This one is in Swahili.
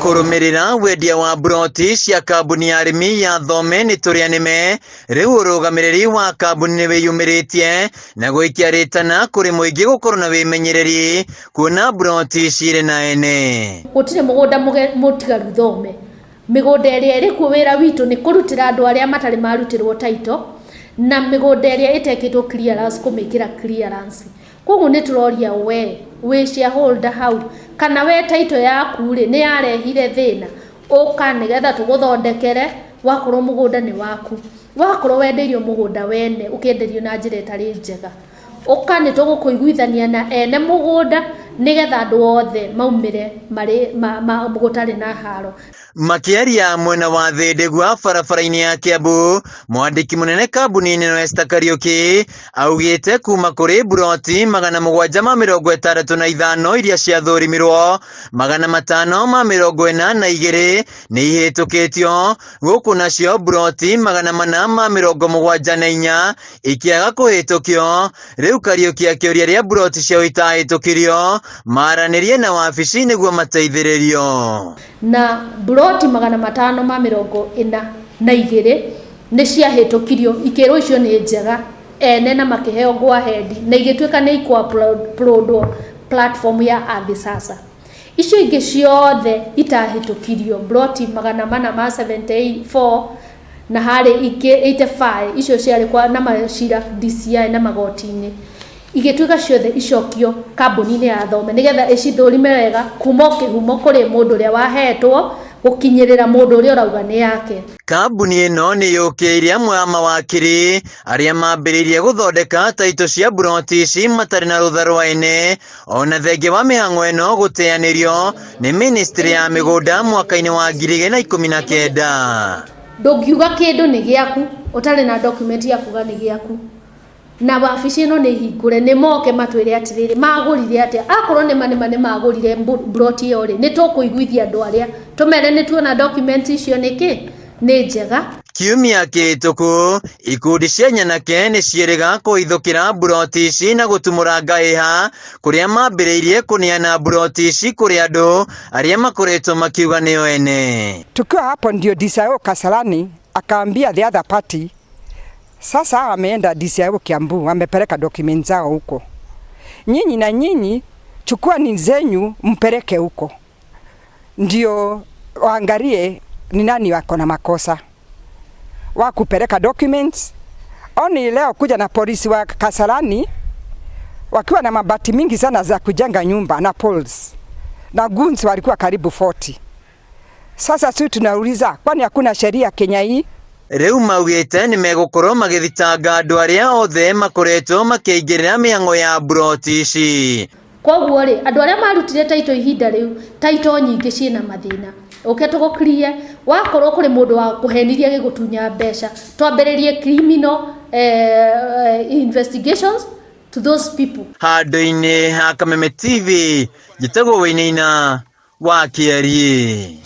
kurumirira wendia wa broti cia kambuni ya arimi ya Thome ni turianime riu urugamiriri wa kambuni ni wiyumiritie na guikia ritana kuri muingi gukorwo na wimenyereri kuona broti cire na ene gutire mugunda mutigaru Thome migunda iria iri ku wira witu ni kurutira andu aria matari marutirwo title na migunda iria itekitwo clearance kumikira clearance koguo ni turoria we shareholder hau kana we title yaku ri ni yarehire thina uka nigetha tuguthondekere wakorwo mugunda ni waku wakorwo wenderio mugunda wene ukienderio na njira itari njega uka ni tugukuiguithania na ene mugunda nigetha andu othe maumire gutari na haro. Makiaria mwena wa Thindegwa barabara-ini ya Kiambu, mwandiki munene kambuni-ini no Esther Kariuki augite kuma kuri broti 765 iria ciathurimirwo 542 ni ihitukitio guku nacio broti 474 ikiaga kuhitukio. Riu Kariuki akiuria ria broti cio itahitukirio maranirie na wabici niguo mateithiririo na broti 542 ni ciahitukirio ikero icio ni njega ene na makiheo go ahead na igituika ni upload platform ya Athi Sasa. Icio ingi ciothe itahitukirio broti 474 na hari ingi 85 icio ciari kwa na macira DCI na magoti-ini igituika ciothe icokio kambuni-ini ya Thome nigetha icithurime wega kuma kihumo kuri mundu ria wahetwo gukinyirira mundu uria urauga ni yake. Kambuni ino ni yukiirie amwe a mawakiri aria mambiririe guthondeka taito cia broti ici matari na rutha rwa ene ona thengia wa mihango ino guteanirio ni ministry ya migunda mwaka-ini wa 2019. Ndungiuga kindu ni giaku utari na document ya kuga ni giaku na wabici ino ni hingure ni moke matwire atiriri magurire atia akorwo ni mane magurire broti iyo ri ni tukuiguithia andu aria tumere ni tuona document icio niki ni njega. Kiumia kihituku ikundi cia nyanake ni cieriga kuithukira broti ici na gutumura ngaiha kuria mambiriirie kuneana broti ici kuri andu aria makoretwo makiuga nio ene. Tukiwa hapo ndio DCIO Kasarani akaambia the other party sasa ameenda DCIO Kiambu amepeleka documents zao huko. Nyinyi na nyinyi chukua ni zenyu mpeleke huko. Ndio waangalie ni nani wako na makosa. Wakupeleka documents. Oni leo kuja na polisi wa Kasarani wakiwa na mabati mingi sana za kujenga nyumba na poles. Na guns walikuwa karibu 40. Sasa sisi tunauliza kwani hakuna sheria Kenya hii? Riu maugite ni megukorwo magithitanga andu aria othe makoretwo makiingirira mihango ya broti ici. Koguo ri andu aria marutire taito ihinda riu taito nyingi ciina mathina uketugukrie wakorwo kuri mundu wa kuheniria gigutunya mbeca twambiririe criminal investigations to those people. Handu-ini ha Kameme TV Gitego Wainaina wa Kiarie.